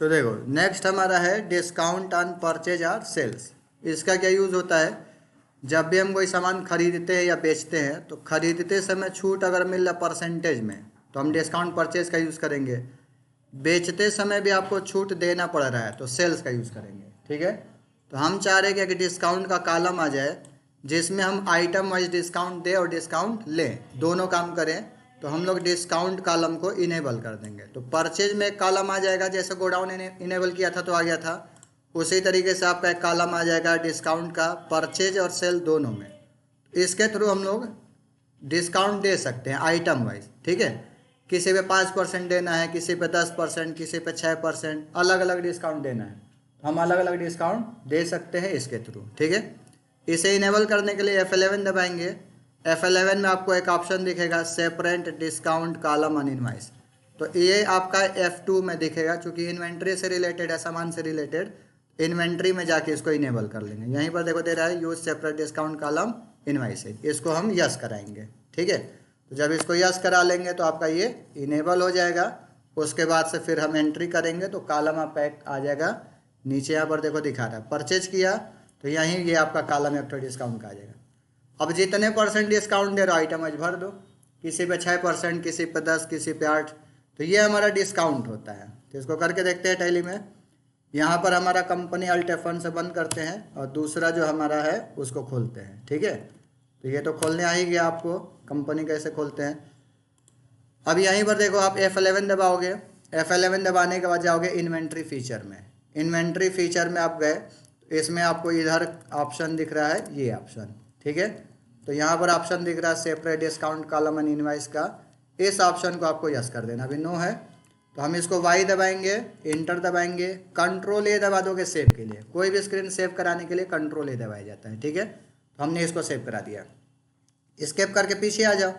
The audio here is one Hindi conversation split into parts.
तो देखो नेक्स्ट हमारा है डिस्काउंट ऑन परचेज और सेल्स। इसका क्या यूज़ होता है, जब भी हम कोई सामान खरीदते हैं या बेचते हैं तो खरीदते समय छूट अगर मिल रहा परसेंटेज में तो हम डिस्काउंट परचेज का यूज़ करेंगे। बेचते समय भी आपको छूट देना पड़ रहा है तो सेल्स का यूज़ करेंगे। ठीक है, तो हम चाह रहे हैं कि डिस्काउंट का कॉलम आ जाए जिसमें हम आइटम वाइज डिस्काउंट दें और डिस्काउंट लें, दोनों काम करें। तो हम लोग डिस्काउंट कॉलम को इनेबल कर देंगे। तो परचेज में एक कॉलम आ जाएगा, जैसे गोडाउन इनेबल किया था तो आ गया था, उसी तरीके से आपका एक कॉलम आ जाएगा डिस्काउंट का परचेज और सेल दोनों में। इसके थ्रू हम लोग डिस्काउंट दे सकते हैं आइटम वाइज। ठीक है, किसी पे 5% देना है, किसी पे 10%, किसी पे 6%, अलग अलग डिस्काउंट देना है, हम अलग अलग डिस्काउंट दे सकते हैं इसके थ्रू। ठीक है, इसे इनेबल करने के लिए F11 दबाएंगे। F11 में आपको एक ऑप्शन दिखेगा separate discount column on invoice. तो ये आपका F2 में दिखेगा, क्योंकि इन्वेंट्री से रिलेटेड है, सामान से रिलेटेड। इन्वेंट्री में जाके इसको इनेबल कर लेंगे। यहीं पर देखो दे रहा है use separate discount column invoice, इसको हम यस कराएंगे। ठीक है, तो जब इसको यस करा लेंगे तो आपका ये इनेबल हो जाएगा। उसके बाद से फिर हम एंट्री करेंगे तो कॉलम आपका एक आ जाएगा नीचे। यहाँ पर देखो दिखा रहा है परचेज किया तो यहीं ये आपका कॉलम एक डिस्काउंट का आ जाएगा। अब जितने परसेंट डिस्काउंट दे रहा आइटम आज भर दो, किसी पे 6%, किसी पे 10, किसी पे 8, तो ये हमारा डिस्काउंट होता है। तो इसको करके देखते हैं टैली में। यहाँ पर हमारा कंपनी अल्ट F1 से बंद करते हैं और दूसरा जो हमारा है उसको खोलते हैं। ठीक है, तो ये तो खोलने आ ही गया आपको, कंपनी कैसे खोलते हैं। अब यहीं पर देखो आप F11 दबाओगे। F11 दबाने के बाद जाओगे इन्वेंट्री फीचर में। इन्वेंट्री फीचर में आप गए, इसमें आपको इधर ऑप्शन दिख रहा है, ये ऑप्शन। ठीक है, तो यहाँ पर ऑप्शन दिख रहा है separate discount column and invoice का, इस ऑप्शन को आपको यस कर देना। अभी नो है तो हम इसको Y दबाएंगे, इंटर दबाएंगे, कंट्रोल A दबा दोगे सेव के लिए। कोई भी स्क्रीन सेव कराने के लिए कंट्रोल A दबाया जाता है। ठीक है, तो हमने इसको सेव करा दिया। स्केप करके पीछे आ जाओ।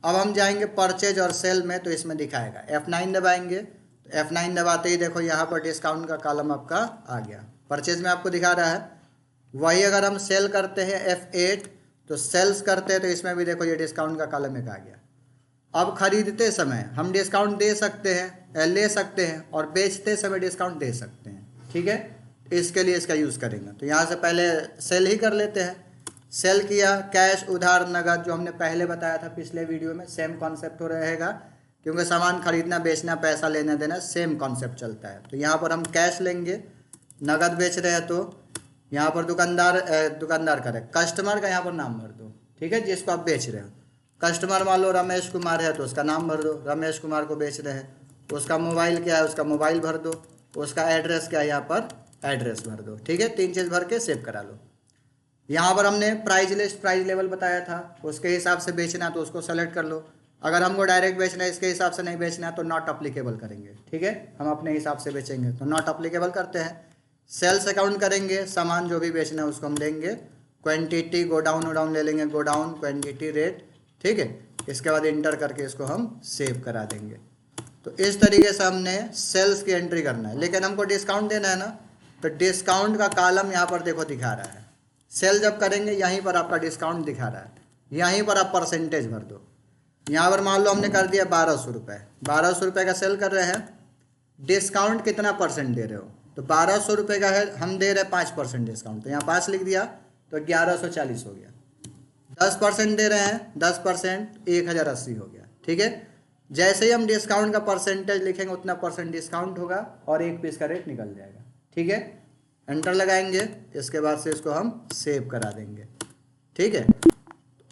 अब हम जाएंगे परचेज और सेल में, तो इसमें दिखाएगा F9 दबाएंगे। तो F9 दबाते ही देखो यहाँ पर डिस्काउंट का कॉलम आपका आ गया। परचेज में आपको दिखा रहा है। वही अगर हम सेल करते हैं F8 तो सेल्स करते हैं तो इसमें भी देखो ये डिस्काउंट का कॉलम एक आ गया। अब खरीदते समय हम डिस्काउंट दे सकते हैं, ले सकते हैं, और बेचते समय डिस्काउंट दे सकते हैं। ठीक है, इसके लिए इसका यूज़ करेंगे। तो यहाँ से पहले सेल ही कर लेते हैं। सेल किया, कैश, उधार, नगद, जो हमने पहले बताया था पिछले वीडियो में, सेम कॉन्सेप्ट हो रहेगा, क्योंकि सामान खरीदना, बेचना, पैसा लेना देना सेम कॉन्सेप्ट चलता है। तो यहाँ पर हम कैश लेंगे, नगद बेच रहे हैं तो यहाँ पर दुकानदार का कस्टमर का यहाँ पर नाम भर दो। ठीक है, जिसको आप बेच रहे हो, कस्टमर मान लो रमेश कुमार है तो उसका नाम भर दो, रमेश कुमार को बेच रहे हैं। उसका मोबाइल क्या है, उसका मोबाइल भर दो। उसका एड्रेस क्या है, यहाँ पर एड्रेस भर दो। ठीक है, 3 चीज़ भर के सेव करा लो। यहाँ पर हमने प्राइस लिस्ट, प्राइस लेवल बताया था, उसके हिसाब से बेचना तो उसको सेलेक्ट कर लो। अगर हमको डायरेक्ट बेचना है, इसके हिसाब से नहीं बेचना है तो नॉट अप्लीकेबल करेंगे। ठीक है, हम अपने हिसाब से बेचेंगे तो नॉट अप्लीकेबल करते हैं। सेल्स अकाउंट करेंगे, सामान जो भी बेचना है उसको हम लेंगे। क्वांटिटी गोडाउन ले लेंगे, गोडाउन क्वांटिटी रेट। ठीक है, इसके बाद इंटर करके इसको हम सेव करा देंगे। तो इस तरीके से हमने सेल्स की एंट्री करना है। लेकिन हमको डिस्काउंट देना है ना, तो डिस्काउंट का कॉलम यहाँ पर देखो दिखा रहा है। सेल जब करेंगे यहीं पर आपका डिस्काउंट दिखा रहा है, यहीं पर आप परसेंटेज भर दो। यहाँ पर मान लो हमने कर दिया 1200 रुपये, 1200 रुपये का सेल कर रहे हैं। डिस्काउंट कितना परसेंट दे रहे हो, तो 1200 रुपये का है, हम दे रहे हैं 5% डिस्काउंट, तो यहाँ 5 लिख दिया तो 1140 हो गया। 10% दे रहे हैं, 10% 1080 हो गया। ठीक है, जैसे ही हम डिस्काउंट का परसेंटेज लिखेंगे उतना परसेंट डिस्काउंट होगा और एक पीस का रेट निकल जाएगा। ठीक है, एंटर लगाएंगे, इसके बाद से इसको हम सेव करा देंगे। ठीक है,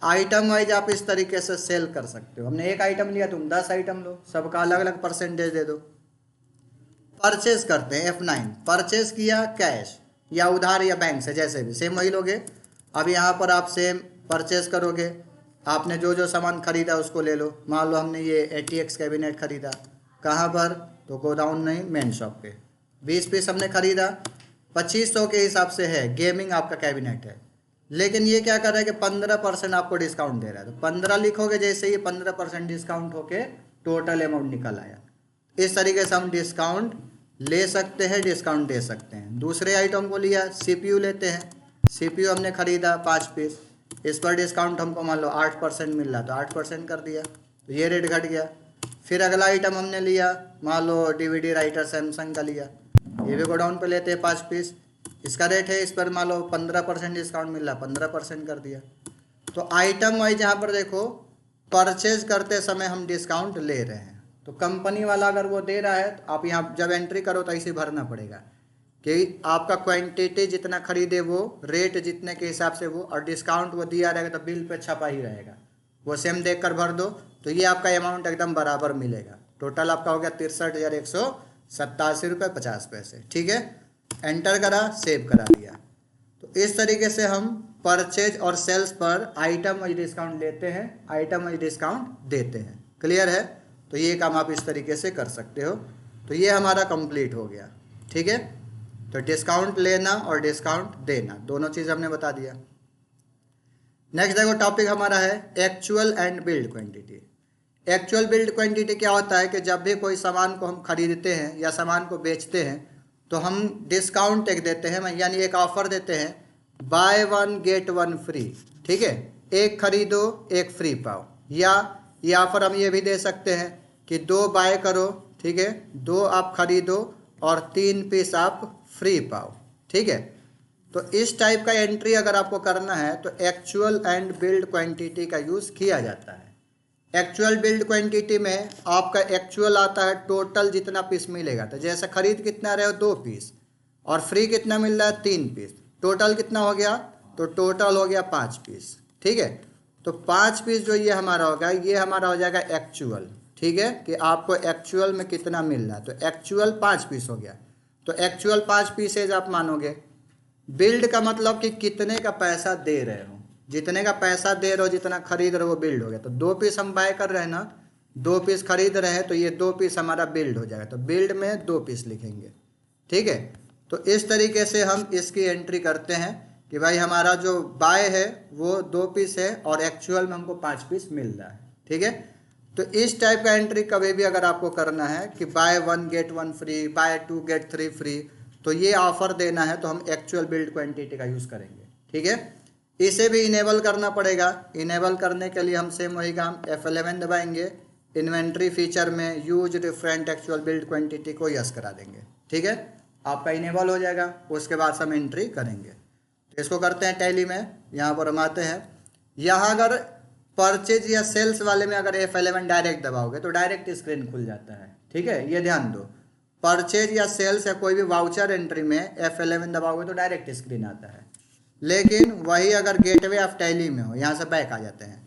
आइटम वाइज आप इस तरीके से सेल कर सकते हो। हमने एक आइटम लिया, तुम 10 आइटम लो, सबका अलग अलग परसेंटेज दे दो। परचेज करते हैं F9, परचेज किया कैश या उधार या बैंक से, जैसे भी सेम वही लोगे। अब यहाँ पर आप सेम परचेज करोगे, आपने जो जो सामान खरीदा उसको ले लो। मान लो हमने ये ATX कैबिनेट खरीदा, कहाँ पर, तो गोडाउन नहीं, मेन शॉप पे। 20 पीस हमने खरीदा, 2500 के हिसाब से है, गेमिंग आपका कैबिनेट है। लेकिन ये क्या कर रहा है कि 15% आपको डिस्काउंट दे रहा है, तो 15 लिखोगे, जैसे ही 15% डिस्काउंट होके टोटल अमाउंट निकल आया। इस तरीके से हम डिस्काउंट ले सकते हैं, डिस्काउंट दे सकते हैं। दूसरे आइटम को लिया, CPU लेते हैं। CPU हमने खरीदा 5 पीस, इस पर डिस्काउंट हमको मान लो 8% मिल रहा, तो 8% कर दिया, तो ये रेट घट गया। फिर अगला आइटम हमने लिया, मान लो DVD राइटर सैमसंग का लिया, ये भी गोडाउन पे लेते हैं 5 पीस, इसका रेट है, इस पर मान लो 15% डिस्काउंट मिल रहा, 15% कर दिया। तो आइटम वाइज यहाँ पर देखो परचेज करते समय हम डिस्काउंट ले रहे हैं, तो कंपनी वाला अगर वो दे रहा है तो आप यहाँ जब एंट्री करो तो ऐसे भरना पड़ेगा कि आपका क्वांटिटी जितना खरीदे वो रेट जितने के हिसाब से वो, और डिस्काउंट वो दिया रहेगा तो बिल पे छपा ही रहेगा, वो सेम देख कर भर दो तो ये आपका अमाउंट एकदम बराबर मिलेगा। टोटल आपका हो गया 63,187 रुपये 50 पैसे। ठीक है, एंटर करा, सेव करा दिया। तो इस तरीके से हम परचेज और सेल्स पर आइटम वाइज डिस्काउंट लेते हैं, आइटम वाइज डिस्काउंट देते हैं। क्लियर है? तो ये काम आप इस तरीके से कर सकते हो। तो ये हमारा कंप्लीट हो गया। ठीक है, तो डिस्काउंट लेना और डिस्काउंट देना दोनों चीज़ हमने बता दिया। नेक्स्ट देखो टॉपिक हमारा है actual and billed quantity. Actual billed quantity क्या होता है कि जब भी कोई सामान को हम खरीदते हैं या सामान को बेचते हैं तो हम डिस्काउंट एक देते हैं, यानी एक ऑफर देते हैं, बाय 1 गेट 1 फ्री। ठीक है, एक खरीदो एक फ्री पाओ, या ये ऑफर हम ये भी दे सकते हैं कि 2 बाय करो, ठीक है, 2 आप खरीदो और 3 पीस आप फ्री पाओ। ठीक है, तो इस टाइप का एंट्री अगर आपको करना है तो एक्चुअल एंड बिल्ड क्वांटिटी का यूज़ किया जाता है। एक्चुअल बिल्ड क्वांटिटी में आपका एक्चुअल आता है टोटल जितना पीस मिलेगा, तो जैसे खरीद कितना रहे हो 2 पीस और फ्री कितना मिल रहा है 3 पीस, टोटल कितना हो गया, तो टोटल हो गया 5 पीस। ठीक है, तो 5 पीस जो ये हमारा होगा ये हमारा हो जाएगा एक्चुअल। ठीक है, कि आपको एक्चुअल में कितना मिल रहा है, तो एक्चुअल 5 पीस हो गया, तो एक्चुअल 5 पीसेज आप मानोगे। बिल्ड का मतलब कि कितने का पैसा दे रहे हो, जितने का पैसा दे रहे हो जितना खरीद रहे हो वो बिल्ड हो गया। तो 2 पीस हम बाय कर रहे हैं ना, 2 पीस खरीद रहे हैं, तो ये 2 पीस हमारा बिल्ड हो जाएगा, तो बिल्ड में 2 पीस लिखेंगे। ठीक है, तो इस तरीके से हम इसकी एंट्री करते हैं कि भाई हमारा जो बाय है वो 2 पीस है और एक्चुअल में हमको 5 पीस मिल रहा है। ठीक है, तो इस टाइप का एंट्री कभी भी अगर आपको करना है कि buy 1 get 1 free, buy 2 get 3 free, तो ये ऑफर देना है तो हम एक्चुअल बिल्ड क्वांटिटी का यूज़ करेंगे। ठीक है, इसे भी इनेबल करना पड़ेगा। इनेबल करने के लिए हम सेम वही काम F11 दबाएंगे, इन्वेंट्री फीचर में use different actual billed quantity को यस करा देंगे। ठीक है, आपका इनेबल हो जाएगा, उसके बाद हम एंट्री करेंगे। तो इसको करते हैं टैली में, यहाँ पर हम आते हैं। यहाँ अगर परचेज या सेल्स वाले में अगर F11 डायरेक्ट दबाओगे तो डायरेक्ट स्क्रीन खुल जाता है। ठीक है, ये ध्यान दो, परचेज या सेल्स या कोई भी वाउचर एंट्री में F11 दबाओगे तो डायरेक्ट स्क्रीन आता है। लेकिन वही अगर गेटवे ऑफ टैली में हो, यहाँ से बैक आ जाते हैं,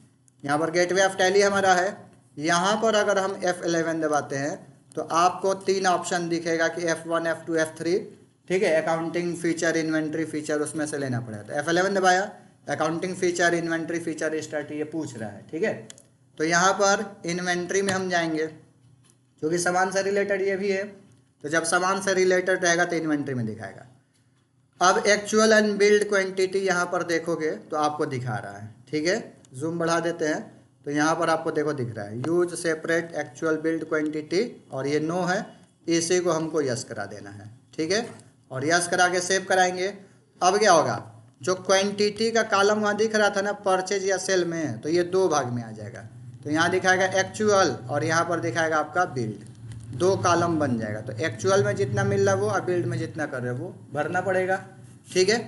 यहाँ पर गेटवे ऑफ टैली हमारा है, यहाँ पर अगर हम F11 दबाते हैं तो आपको 3 ऑप्शन दिखेगा कि F1 F2 F3। ठीक है, अकाउंटिंग फीचर, इन्वेंट्री फीचर, उसमें से लेना पड़ेगा। तो F11 दबाया, accounting feature, inventory feature start ये पूछ रहा है। ठीक है, तो यहाँ पर इन्वेंट्री में हम जाएंगे क्योंकि सामान से रिलेटेड ये भी है, तो जब सामान से रिलेटेड रहेगा तो इन्वेंट्री में दिखाएगा। अब एक्चुअल एंड बिल्ड क्वांटिटी यहाँ पर देखोगे तो आपको दिखा रहा है। ठीक है, जूम बढ़ा देते हैं तो यहाँ पर आपको देखो दिख रहा है use separate actual billed quantity, और ये नो है, इसी को हमको यस करा देना है। ठीक है, और यस करा के सेव कराएंगे। अब क्या होगा, जो क्वांटिटी का कॉलम वहाँ दिख रहा था ना परचेज या सेल में, तो ये 2 भाग में आ जाएगा। तो यहाँ दिखाएगा एक्चुअल और यहाँ पर दिखाएगा आपका बिल्ड, 2 कॉलम बन जाएगा। तो एक्चुअल में जितना मिल रहा है वो और बिल्ड में जितना कर रहे हो वो भरना पड़ेगा। ठीक है,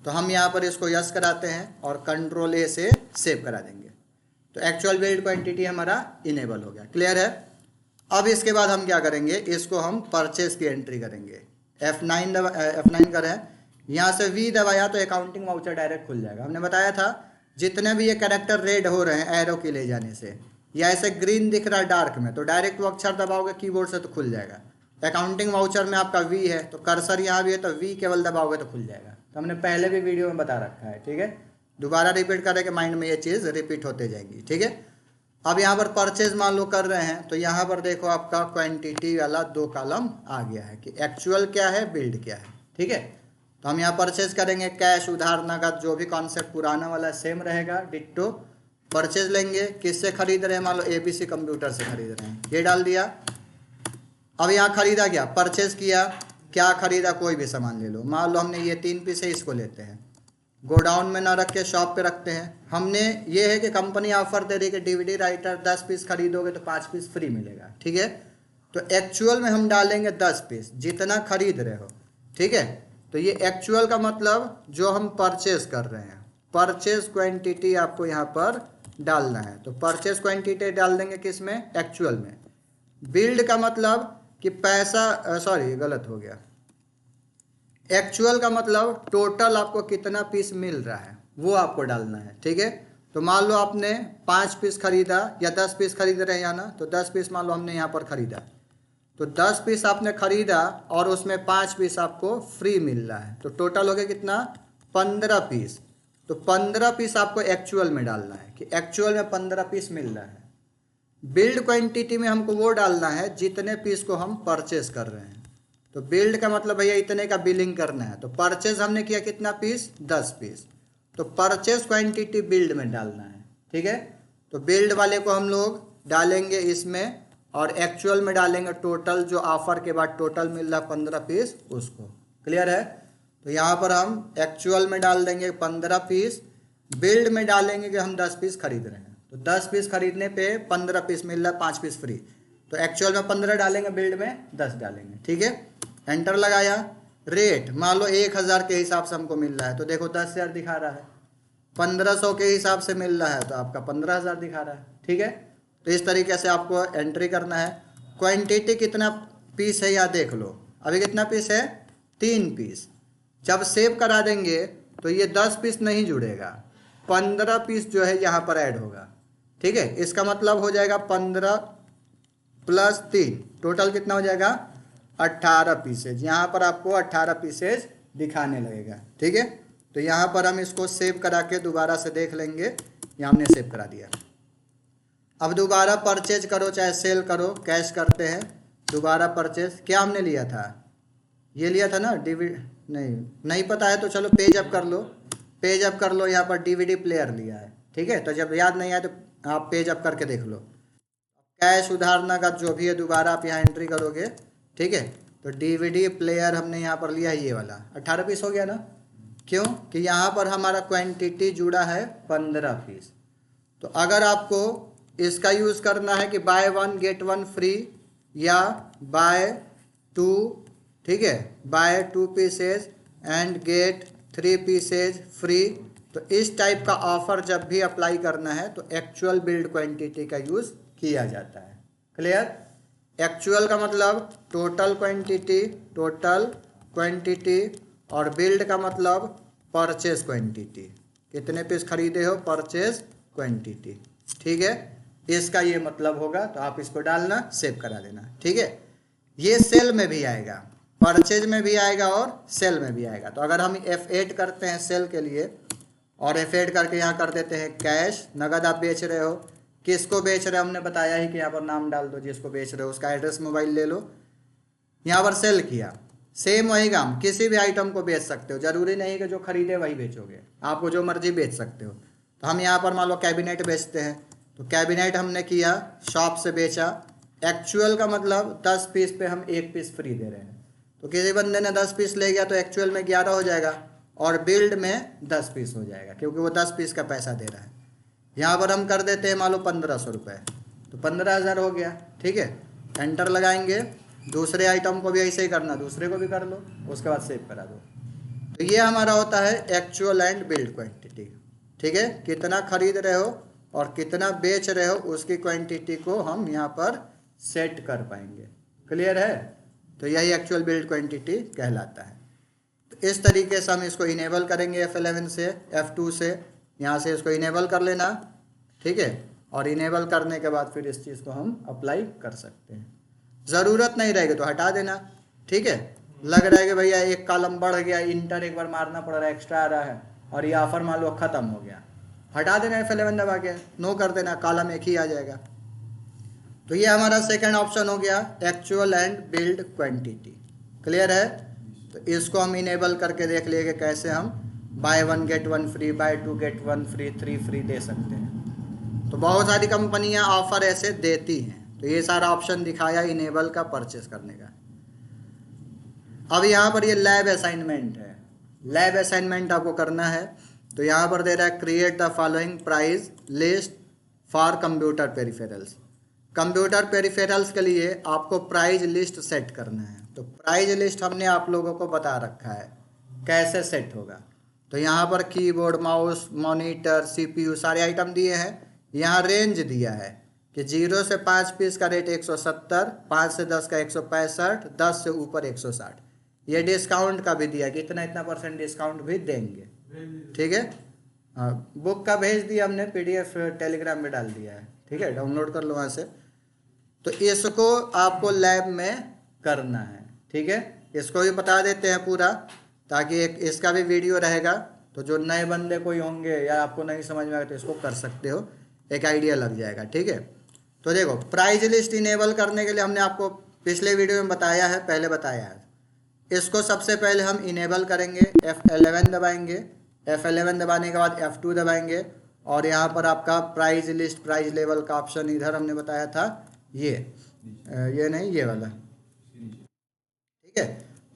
तो हम यहाँ पर इसको यस कराते हैं और कंट्रोल ए से सेव करा देंगे। तो एक्चुअल बिल्ड क्वांटिटी हमारा इनेबल हो गया। क्लियर है? अब इसके बाद हम क्या करेंगे, इसको हम परचेज की एंट्री करेंगे। F9 करें, यहाँ से V दबाया तो अकाउंटिंग वाउचर डायरेक्ट खुल जाएगा। हमने बताया था जितने भी ये कैरेक्टर रेड हो रहे हैं एरो के ले जाने से, या ऐसे ग्रीन दिख रहा है डार्क में, तो डायरेक्ट वो अक्षर दबाओगे कीबोर्ड से तो खुल जाएगा। अकाउंटिंग वाउचर में आपका V है तो कर्सर यहाँ भी है तो V केवल दबाओगे तो खुल जाएगा। तो हमने पहले भी वीडियो में बता रखा है। ठीक है, दोबारा रिपीट करेंगे, माइंड में ये चीज़ रिपीट होते जाएगी। ठीक है, अब यहाँ पर परचेज मान लो कर रहे हैं तो यहाँ पर देखो आपका क्वांटिटी वाला 2 कॉलम आ गया है कि एक्चुअल क्या है, बिल्ड क्या है। ठीक है, तो हम यहाँ परचेज करेंगे, कैश, उधार, नगद, जो भी कॉन्सेप्ट पुराना वाला सेम रहेगा, डिट्टो। परचेज लेंगे, किससे खरीद रहे हैं, मान लो ABC कंप्यूटर से खरीद रहे हैं, ये डाल दिया। अब यहाँ खरीदा क्या, परचेज किया, क्या खरीदा, कोई भी सामान ले लो। मान लो हमने ये 3 पीस है, इसको लेते हैं, गोडाउन में ना रख के शॉप पे रखते हैं। हमने ये है कि कंपनी ऑफर दे रही है कि DVD राइटर 10 पीस खरीदोगे तो 5 पीस फ्री मिलेगा। ठीक है, तो एक्चुअल में हम डालेंगे 10 पीस, जितना खरीद रहे हो ठीक है। तो ये एक्चुअल का मतलब जो हम परचेज कर रहे हैं, परचेज क्वांटिटी आपको यहाँ पर डालना है। तो परचेज क्वांटिटी डाल देंगे किस में, एक्चुअल में। बिल्ड का मतलब कि पैसा, सॉरी गलत हो गया, एक्चुअल का मतलब टोटल आपको कितना पीस मिल रहा है वो आपको डालना है। ठीक है। तो मान लो आपने 5 पीस खरीदा या 10 पीस खरीद रहे हैं यहाँ ना, तो 10 पीस मान लो हमने यहाँ पर खरीदा, तो 10 पीस आपने खरीदा और उसमें 5 पीस आपको फ्री मिल रहा है, तो टोटल हो गया कितना, 15 पीस। तो 15 पीस आपको एक्चुअल में डालना है कि एक्चुअल में 15 पीस मिल रहा है। बिल्ड क्वांटिटी में हमको वो डालना है जितने पीस को हम परचेस कर रहे हैं। तो बिल्ड का मतलब भैया इतने का बिलिंग करना है। तो परचेज हमने किया कितना पीस, 10 पीस, तो परचेज क्वांटिटी बिल्ड में डालना है। ठीक है। तो बिल्ड वाले को हम लोग डालेंगे इसमें और एक्चुअल में डालेंगे टोटल, जो ऑफर के बाद टोटल मिल रहा 15 पीस उसको। क्लियर है। तो यहाँ पर हम एक्चुअल में डाल देंगे 15 पीस, बिल्ड में डालेंगे कि हम 10 पीस खरीद रहे हैं। तो 10 पीस खरीदने पे 15 पीस मिल रहा है, 5 पीस फ्री। तो एक्चुअल में 15 डालेंगे, बिल्ड में 10 डालेंगे। ठीक है। एंटर लगाया। रेट मान लो 1000 के हिसाब से हमको मिल रहा है, तो देखो 10,000 दिखा रहा है। 1500 के हिसाब से मिल रहा है तो आपका 15,000 दिखा रहा है। ठीक है। तो इस तरीके से आपको एंट्री करना है। क्वांटिटी कितना पीस है यहाँ देख लो, अभी कितना पीस है, 3 पीस। जब सेव करा देंगे तो ये 10 पीस नहीं जुड़ेगा, 15 पीस जो है यहाँ पर ऐड होगा। ठीक है। इसका मतलब हो जाएगा 15 प्लस 3, टोटल कितना हो जाएगा, 18 पीसेज। यहाँ पर आपको 18 पीसेज दिखाने लगेगा। ठीक है। तो यहाँ पर हम इसको सेव करा के दोबारा से देख लेंगे। यहाँ हमने सेव करा दिया। अब दोबारा परचेज करो चाहे सेल करो, कैश करते हैं। दोबारा परचेज क्या हमने लिया था, ये लिया था ना नहीं पता है तो चलो पेज अप कर लो, पेज अप कर लो। यहाँ पर डीवीडी प्लेयर लिया है। ठीक है। तो जब याद नहीं आए तो आप पेज अप करके देख लो। कैश उधार नगद जो भी है दोबारा आप यहाँ एंट्री करोगे। ठीक है। तो डीवीडी प्लेयर हमने यहाँ पर लिया है ये वाला, 18 पीस हो गया ना, क्यों कि यहाँ पर हमारा क्वांटिटी जुड़ा है 15 पीस। तो अगर आपको इसका यूज़ करना है कि बाय 1 गेट 1 फ्री या बाय 2, ठीक है, buy 2 pieces and get 3 pieces free, तो इस टाइप का ऑफर जब भी अप्लाई करना है तो एक्चुअल बिल्ड क्वांटिटी का यूज़ किया जाता है। क्लियर। एक्चुअल का मतलब टोटल क्वांटिटी और बिल्ड का मतलब परचेज क्वांटिटी, कितने पीस खरीदे हो, परचेज क्वांटिटी। ठीक है। इसका ये मतलब होगा। तो आप इसको डालना, सेव करा देना। ठीक है। ये सेल में भी आएगा, परचेज में भी आएगा और सेल में भी आएगा। तो अगर हम F8 करते हैं सेल के लिए और F8 करके यहाँ कर देते हैं कैश, नगद आप बेच रहे हो, किसको बेच रहे हो हमने बताया ही कि यहाँ पर नाम डाल दो, जिसको बेच रहे हो उसका एड्रेस मोबाइल ले लो। यहाँ पर सेल किया, सेम वही काम, किसी भी आइटम को बेच सकते हो, जरूरी नहीं कि जो खरीदे वही बेचोगे, आपको जो मर्जी बेच सकते हो। तो हम यहाँ पर मान लो कैबिनेट बेचते हैं, तो कैबिनेट हमने किया, शॉप से बेचा। एक्चुअल का मतलब 10 पीस पे हम 1 पीस फ्री दे रहे हैं। तो किसी बंदे ने 10 पीस ले गया तो एक्चुअल में 11 हो जाएगा और बिल्ड में 10 पीस हो जाएगा, क्योंकि वो 10 पीस का पैसा दे रहा है। यहाँ पर हम कर देते हैं मान लो 1500 रुपये, तो 15,000 हो गया। ठीक है। एंटर लगाएंगे। दूसरे आइटम को भी ऐसे ही करना, दूसरे को भी कर लो, उसके बाद सेव करा दो। तो ये हमारा होता है एक्चुअल एंड बिल्ड क्वांटिटी। ठीक है। कितना खरीद रहे हो और कितना बेच रहे हो उसकी क्वांटिटी को हम यहाँ पर सेट कर पाएंगे। क्लियर है। तो यही एक्चुअल बिल्ड क्वांटिटी कहलाता है। तो इस तरीके से हम इसको इनेबल करेंगे F11 से, F2 से, यहाँ से इसको इनेबल कर लेना। ठीक है। और इनेबल करने के बाद फिर इस चीज़ को हम अप्लाई कर सकते हैं। ज़रूरत नहीं रहेगी तो हटा देना। ठीक है। लग रहा है कि भैया एक कॉलम बढ़ गया, इंटर एक बार मारना पड़ रहा है, एक्स्ट्रा आ रहा है और ये ऑफर मान लो ख़त्म हो गया, हटा देना, F11 दबा के नो कर देना, कॉलम एक ही आ जाएगा। तो ये हमारा सेकंड ऑप्शन हो गया, actual and billed quantity. Clear है। तो इसको हम इनेबल करके देख लिए कि कैसे हम buy 1 get 1 free, buy 2 get 1 free, 3 free दे सकते हैं। तो बहुत सारी कंपनियां ऑफर ऐसे देती हैं। तो ये सारा ऑप्शन दिखाया इनेबल का, परचेस करने का। अब यहाँ पर ये लैब असाइनमेंट है, लैब असाइनमेंट आपको करना है। तो यहाँ पर दे रहा है create the following price list for computer peripherals. Computer peripherals के लिए आपको प्राइस लिस्ट सेट करना है। तो प्राइस लिस्ट हमने आप लोगों को बता रखा है कैसे सेट होगा। तो यहाँ पर कीबोर्ड, माउस, मॉनिटर, सीपीयू सारे आइटम दिए हैं। यहाँ रेंज दिया है कि 0 से 5 पीस का रेट 170, 5 से 10 का 165, 10 से ऊपर 160। ये डिस्काउंट का भी दिया कि इतना इतना % डिस्काउंट भी देंगे। ठीक है, हाँ, बुक का भेज दिया हमने, PDF टेलीग्राम में डाल दिया है। ठीक है, डाउनलोड कर लो वहाँ से। तो इसको आपको लैब में करना है। ठीक है, इसको भी बता देते हैं पूरा, ताकि एक इसका भी वीडियो रहेगा, तो जो नए बंदे कोई होंगे या आपको नहीं समझ में आए तो इसको कर सकते हो, एक आइडिया लग जाएगा। ठीक है, तो देखो प्राइस लिस्ट इनेबल करने के लिए हमने आपको पिछले वीडियो में बताया है, पहले बताया है। इसको सबसे पहले हम इनेबल करेंगे, F11 दबाएंगे। F11 दबाने के बाद F2 दबाएंगे और यहाँ पर आपका प्राइस लिस्ट, प्राइस लेवल का ऑप्शन इधर हमने बताया था, ये नहीं, ये वाला। ठीक है,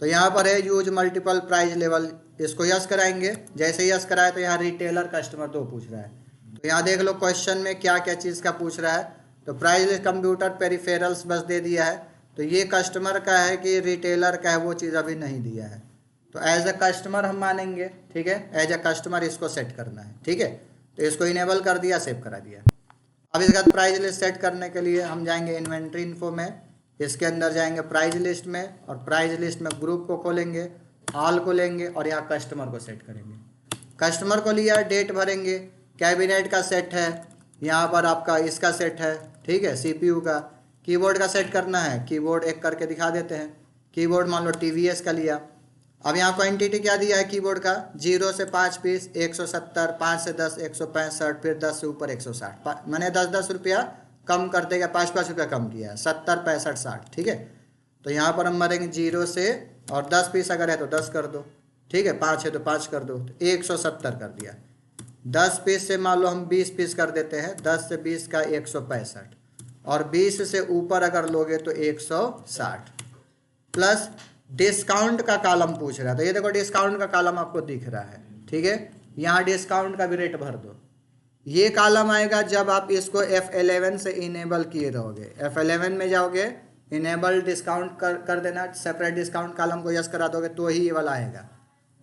तो यहाँ पर है यूज मल्टीपल प्राइस लेवल, इसको यस कराएंगे। जैसे यस कराए तो यहाँ रिटेलर कस्टमर 2 पूछ रहा है। तो यहाँ देख लो क्वेश्चन में क्या क्या चीज़ का पूछ रहा है। तो प्राइस लिस्ट कंप्यूटर पेरिफेरल्स बस दे दिया है। तो ये कस्टमर का है कि रिटेलर का है, वो चीज़ अभी नहीं दिया है। तो एज अ कस्टमर हम मानेंगे। ठीक है, एज अ कस्टमर इसको सेट करना है। ठीक है, तो इसको इनेबल कर दिया, सेव करा दिया। अब इसके बाद प्राइस लिस्ट सेट करने के लिए हम जाएंगे इन्वेंट्री इन्फो में, इसके अंदर जाएंगे प्राइस लिस्ट में और प्राइस लिस्ट में ग्रुप को खोलेंगे, ऑल को लेंगे और यहाँ कस्टमर को सेट करेंगे। कस्टमर को लिया, डेट भरेंगे, कैबिनेट का सेट है, यहाँ पर आपका इसका सेट है। ठीक है, CPU का, कीबोर्ड का सेट करना है, कीबोर्ड एक करके दिखा देते हैं। कीबोर्ड मान लो TVS का लिया। अब यहाँ क्वांटिटी क्या दिया है कीबोर्ड का, 0 से 5 पीस 170, 5 से 10 165, फिर 10 से ऊपर 160। मैंने 10-10 रुपया कम कर देगा, 5-5 रुपया कम किया है, 70, 65, 60। ठीक है, तो यहाँ पर हम मारेंगे 0 से, और 10 पीस अगर है तो 10 कर दो। ठीक है, 5 है तो 5 कर दो, तो 170 कर दिया। 10 पीस से मान लो हम 20 पीस कर देते हैं, 10 से 20 का 165, और 20 से ऊपर अगर लोगे तो 160। प्लस डिस्काउंट का कॉलम पूछ रहा है, तो ये देखो डिस्काउंट का कॉलम आपको दिख रहा है। ठीक है, यहाँ डिस्काउंट का भी रेट भर दो। ये कॉलम आएगा जब आप इसको F11 से इनेबल किए रहोगे। F11 में जाओगे, इनेबल डिस्काउंट कर देना, सेपरेट डिस्काउंट कॉलम को यस करा दोगे तो ही ये वाला आएगा।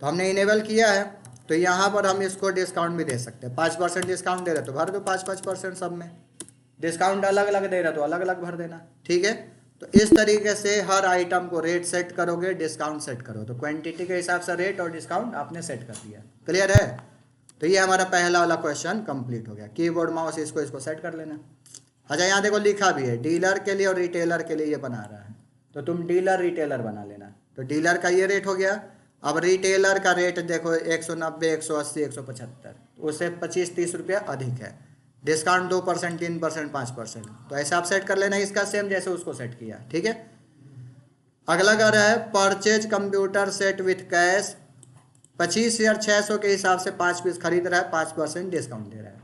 तो हमने इनेबल किया है, तो यहाँ पर हम इसको डिस्काउंट भी दे सकते हैं। 5% डिस्काउंट दे रहे तो भर दो 5-5% सब में। डिस्काउंट अलग अलग दे रहा तो अलग अलग भर देना। ठीक है, तो इस तरीके से हर आइटम को रेट सेट करोगे, डिस्काउंट सेट करो, तो क्वांटिटी के हिसाब से रेट और डिस्काउंट आपने सेट कर दिया। क्लियर है? तो ये हमारा पहला वाला क्वेश्चन कंप्लीट हो गया। कीबोर्ड, माउस, इसको सेट कर लेना। अच्छा, यहाँ देखो लिखा भी है डीलर के लिए और रिटेलर के लिए ये बना रहा है, तो तुम डीलर रिटेलर बना लेना। तो डीलर का ये रेट हो गया। अब रिटेलर का रेट देखो 190, 180, 175, उससे 25-30 रुपया अधिक है। डिस्काउंट 2%, 3%, 5%, तो ऐसे आप सेट कर लेना इसका, सेम जैसे उसको सेट किया। ठीक है, अगला कर रहा है purchase computer set with cash, 25,600 के हिसाब से 5 पीस खरीद रहा है, 5% डिस्काउंट दे रहा है।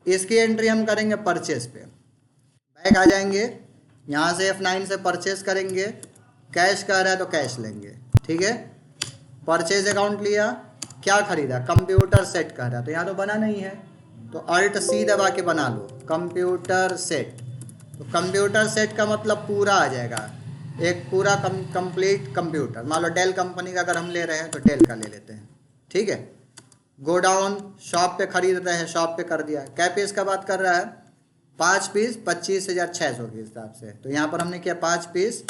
इसकी एंट्री हम करेंगे परचेज पे, बैक आ जाएंगे, यहाँ से F9 से परचेज करेंगे। कैश कह रहा है तो कैश लेंगे। ठीक है, परचेज अकाउंट लिया, क्या खरीदा, कंप्यूटर सेट कह रहा है, तो यहाँ तो बना नहीं है, तो Alt+C दबा के बना लो कंप्यूटर सेट। तो कंप्यूटर सेट का मतलब पूरा आ जाएगा, एक पूरा कंप्लीट कंप्यूटर। मान लो डेल कंपनी का अगर हम ले रहे हैं तो डेल का ले लेते हैं। ठीक है, गोडाउन शॉप पे खरीद रहे हैं, शॉप पे कर दिया। क्या पीस का बात कर रहा है, 5 पीस 25,600 के हिसाब से, तो यहाँ पर हमने किया 5 पीस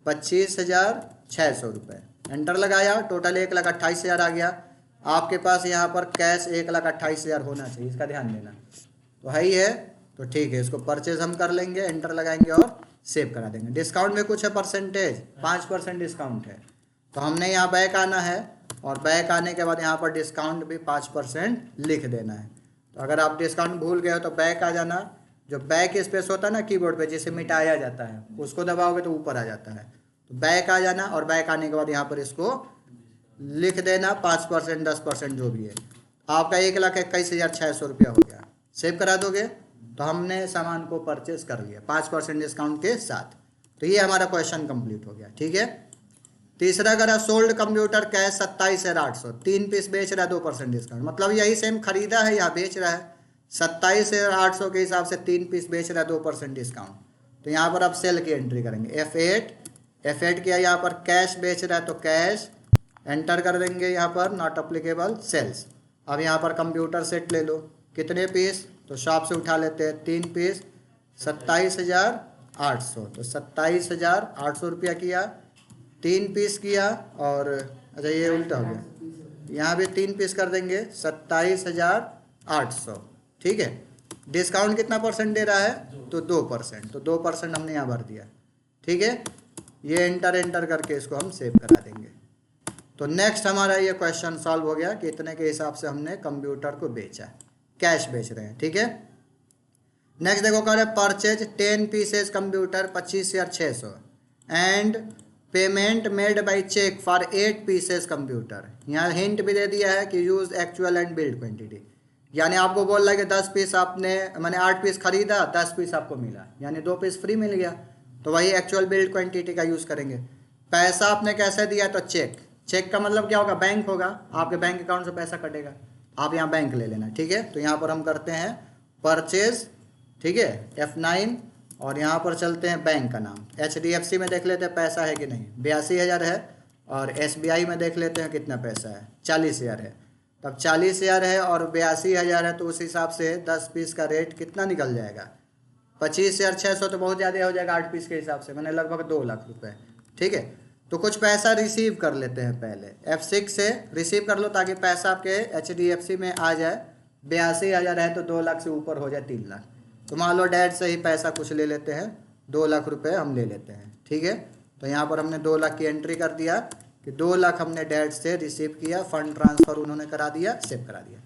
25,600 रुपये। एंटर लगाया, टोटल 1,28,000 आ गया। आपके पास यहाँ पर कैश 1,28,000 होना चाहिए, इसका ध्यान देना। तो है ही है, तो ठीक है, इसको परचेज हम कर लेंगे, एंटर लगाएंगे और सेव करा देंगे। डिस्काउंट में कुछ है परसेंटेज, 5% डिस्काउंट है, तो हमने यहाँ बैक आना है और बैक आने के बाद यहाँ पर डिस्काउंट भी 5% लिख देना है। तो अगर आप डिस्काउंट भूल गए हो तो बैक आ जाना, जो बैक स्पेस होता है ना कीबोर्ड पे जिसे मिटाया जाता है, उसको दबाओगे तो ऊपर आ जाता है। तो बैक आ जाना और बैक आने के बाद यहाँ पर इसको लिख देना 5%, 10% जो भी है। आपका 1,21,600 रुपया हो गया। सेव करा दोगे तो हमने सामान को परचेज कर लिया 5% डिस्काउंट के साथ। तो ये हमारा क्वेश्चन कंप्लीट हो गया। ठीक है, तीसरा करा सोल्ड कंप्यूटर कैश 27,800, 3 पीस बेच रहा है 2% डिस्काउंट, मतलब यही सेम खरीदा है या बेच रहा है। 27,800 के हिसाब से 3 पीस बेच रहा है 2% डिस्काउंट। तो यहाँ पर आप सेल की एंट्री करेंगे, F8 F8 किया, यहाँ पर कैश बेच रहा है तो कैश एंटर कर देंगे, यहाँ पर नॉट अप्लीकेबल सेल्स। अब यहाँ पर कंप्यूटर सेट ले लो, कितने पीस, तो शॉप से उठा लेते हैं 3 पीस 27,800, तो 27,800 रुपया किया, 3 पीस किया। और अच्छा ये उल्टा हो गया, यहाँ भी 3 पीस कर देंगे 27,800, ठीक है। डिस्काउंट कितना परसेंट दे रहा है, तो 2%, तो 2% हमने यहाँ भर दिया, ठीक है। ये एंटर करके इसको हम सेव करा देंगे। तो नेक्स्ट हमारा ये क्वेश्चन सॉल्व हो गया कि इतने के हिसाब से हमने कंप्यूटर को बेचा, कैश बेच रहे हैं, ठीक है। नेक्स्ट देखो कह रहे purchase 10 pieces computer 25,600 and payment made by cheque for 8 pieces computer. यहाँ हिंट भी दे दिया है कि use actual and billed quantity, यानी आपको बोल रहा है कि 10 पीस आपने मैंने 8 पीस खरीदा, 10 पीस आपको मिला, यानी 2 पीस फ्री मिल गया, तो वही एक्चुअल बिल्ड क्वांटिटी का यूज़ करेंगे। पैसा आपने कैसे दिया, तो चेक, चेक का मतलब क्या होगा, बैंक होगा, आपके बैंक अकाउंट से पैसा कटेगा, आप यहाँ बैंक ले लेना, ठीक है। तो यहाँ पर हम करते हैं परचेज, ठीक है, F9, और यहाँ पर चलते हैं बैंक का नाम, HDFC में देख लेते हैं पैसा है कि नहीं, 82,000 है, और SBI में देख लेते हैं कितना पैसा है, 40,000 है। तब 40,000 है और 82,000 है, तो उस हिसाब से 10 पीस का रेट कितना निकल जाएगा, 25,600, तो बहुत ज़्यादा हो जाएगा 8 पीस के हिसाब से, मैंने लगभग 2 लाख रुपए, ठीक है। तो कुछ पैसा रिसीव कर लेते हैं पहले, F6 से रिसीव कर लो ताकि पैसा आपके HDFC में आ जाए। 82,000 है तो 2 लाख से ऊपर हो जाए 3 लाख, तो मान लो डैड से ही पैसा कुछ ले लेते हैं, 2 लाख रुपए हम ले लेते हैं, ठीक है। तो यहाँ पर हमने 2 लाख की एंट्री कर दिया कि 2 लाख हमने डैड से रिसीव किया, फंड ट्रांसफ़र उन्होंने करा दिया, सेव करा दिया,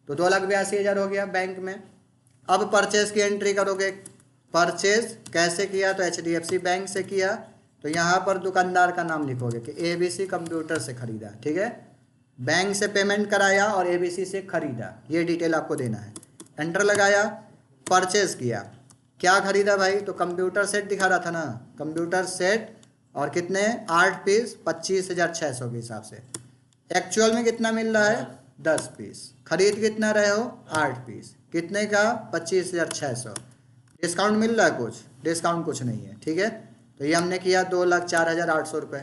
तो 2,82,000 हो गया बैंक में। अब परचेज की एंट्री करोगे, परचेज कैसे किया, तो HDFC बैंक से किया, तो यहाँ पर दुकानदार का नाम लिखोगे कि ABC कंप्यूटर से खरीदा, ठीक है। बैंक से पेमेंट कराया और ABC से खरीदा, ये डिटेल आपको देना है। एंटर लगाया, परचेज किया, क्या खरीदा भाई, तो कंप्यूटर सेट दिखा रहा था ना, कंप्यूटर सेट, और कितने 8 पीस 25,600 के हिसाब से। एक्चुअल में कितना मिल रहा है, 10 पीस, खरीद कितना रहे हो 8 पीस, कितने का 25,600। डिस्काउंट मिल रहा है कुछ, डिस्काउंट कुछ नहीं है, ठीक है। तो ये हमने किया 2,04,800 रुपये।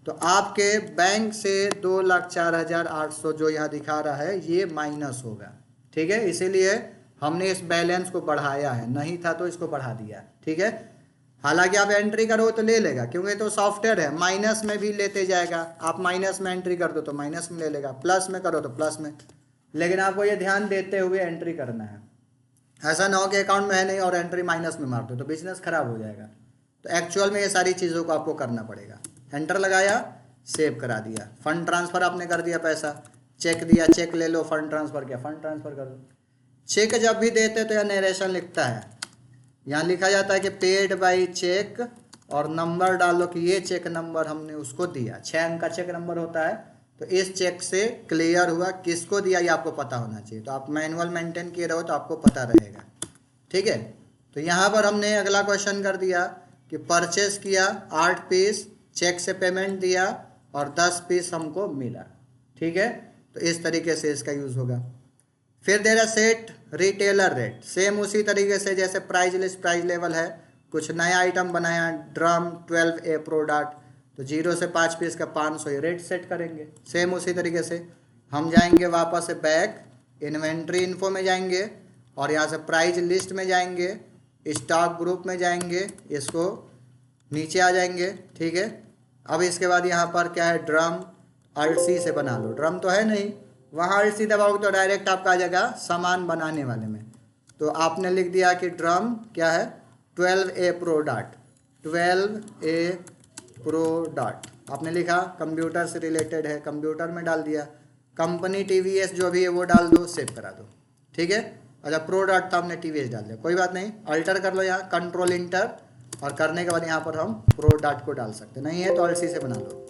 तो आपके बैंक से 2,04,800 जो यहाँ दिखा रहा है ये माइनस होगा, ठीक है। इसीलिए हमने इस बैलेंस को बढ़ाया है, नहीं था तो इसको बढ़ा दिया, ठीक है। हालांकि आप एंट्री करो तो ले लेगा, क्योंकि तो सॉफ्टवेयर है, माइनस में भी लेते जाएगा, आप माइनस में एंट्री कर दो तो माइनस में ले लेगा, प्लस में करो तो प्लस में, लेकिन आपको ये ध्यान देते हुए एंट्री करना है। ऐसा ना हो कि अकाउंट में है नहीं और एंट्री माइनस में मार दो तो बिजनेस खराब हो जाएगा। तो एक्चुअल में ये सारी चीज़ों को आपको करना पड़ेगा। एंटर लगाया, सेव करा दिया, फंड ट्रांसफ़र आपने कर दिया, पैसा चेक दिया, चेक ले लो, फंड ट्रांसफ़र किया, फंड ट्रांसफ़र कर दो। चेक जब भी देते तो यह नरेशन लिखता है, यहाँ लिखा जाता है कि पेड बाई चेक, और नंबर डालो कि ये चेक नंबर हमने उसको दिया, 6 अंक का चेक नंबर होता है, तो इस चेक से क्लियर हुआ, किसको दिया ये आपको पता होना चाहिए। तो आप मैनुअल मेंटेन किए रहो तो आपको पता रहेगा, ठीक है। तो यहाँ पर हमने अगला क्वेश्चन कर दिया कि परचेस किया, 8 पीस, चेक से पेमेंट दिया और 10 पीस हमको मिला, ठीक है। तो इस तरीके से इसका यूज़ होगा। फिर दे रहा सेट रिटेलर रेट, सेम उसी तरीके से जैसे प्राइस लिस्ट प्राइस लेवल है, कुछ नया आइटम बनाया, ड्रम 12A प्रोडक्ट, तो 0 से 5 पीस का 500 ये रेट सेट करेंगे। सेम उसी तरीके से हम जाएंगे वापस से बैक, इन्वेंट्री इन्फो में जाएंगे और यहाँ से प्राइस लिस्ट में जाएंगे, स्टॉक ग्रुप में जाएंगे, इसको नीचे आ जाएंगे, ठीक है। अब इसके बाद यहाँ पर क्या है, ड्रम अल्ट-सी से बना लो, ड्रम तो है नहीं, वहाँ अल्ट-सी दबाओगे तो डायरेक्ट आपका आ जाएगा सामान बनाने वाले में। तो आपने लिख दिया कि ड्रम क्या है, 12A प्रोडक्ट, 12A प्रोडक्ट आपने लिखा, कंप्यूटर से रिलेटेड है, कंप्यूटर में डाल दिया, कंपनी TVS जो भी है वो डाल दो, सेव करा दो, ठीक है। अच्छा प्रोडक्ट था, हमने TVS डाल दिया, कोई बात नहीं, अल्टर कर लो यहाँ, कंट्रोल इंटर, और करने के बाद यहाँ पर हम प्रोडक्ट को डाल सकते, नहीं है तो अल्ट-सी से बना लो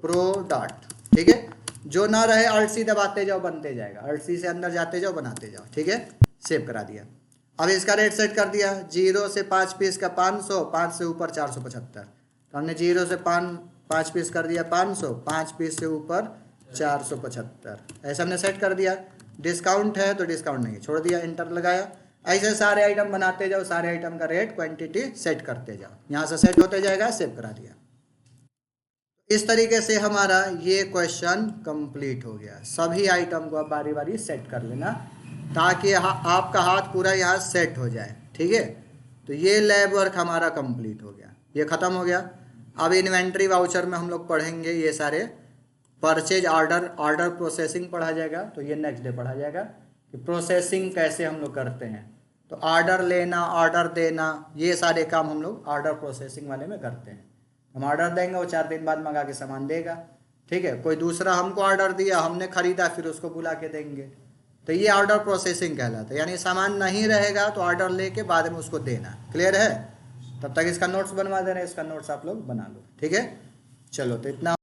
प्रोडक्ट, ठीक है। जो ना रहे अल्ट-सी दबाते जाओ, बनते जाएगा, अल्ट-सी से अंदर जाते जाओ, बनाते जाओ, ठीक है। सेव करा दिया। अब इसका रेट सेट कर दिया, 0 से 5 पीस का 500, 5 से ऊपर 475, तो हमने 0 से 5 पीस कर दिया 500, 5 पीस से ऊपर 475, ऐसा हमने सेट कर दिया। डिस्काउंट है तो डिस्काउंट नहीं, छोड़ दिया, इंटर लगाया। ऐसे सारे आइटम बनाते जाओ, सारे आइटम का रेट क्वांटिटी सेट करते जाओ, यहाँ से सेट होते जाएगा, सेव करा दिया। इस तरीके से हमारा ये क्वेश्चन कंप्लीट हो गया। सभी आइटम को आप बारी बारी सेट कर लेना ताकि आपका हाथ पूरा यहाँ सेट हो जाए, ठीक है। तो ये लैब वर्क हमारा कंप्लीट हो गया, ये ख़त्म हो गया। अब इन्वेंट्री वाउचर में हम लोग पढ़ेंगे ये सारे परचेज ऑर्डर प्रोसेसिंग पढ़ा जाएगा। तो ये नेक्स्ट डे पढ़ा जाएगा कि प्रोसेसिंग कैसे हम लोग करते हैं। तो ऑर्डर लेना, ऑर्डर देना, ये सारे काम हम लोग ऑर्डर प्रोसेसिंग वाले में करते हैं। हम ऑर्डर देंगे, वो 4 दिन बाद मंगा के सामान देगा, ठीक है। कोई दूसरा हमको ऑर्डर दिया, हमने खरीदा, फिर उसको बुला के देंगे, तो ये ऑर्डर प्रोसेसिंग कहलाता है। यानी सामान नहीं रहेगा तो ऑर्डर लेके बाद में उसको देना। क्लियर है? तब तक इसका नोट्स बनवा दे रहे हैं, इसका नोट्स आप लोग बना लो, ठीक है। चलो, तो इतना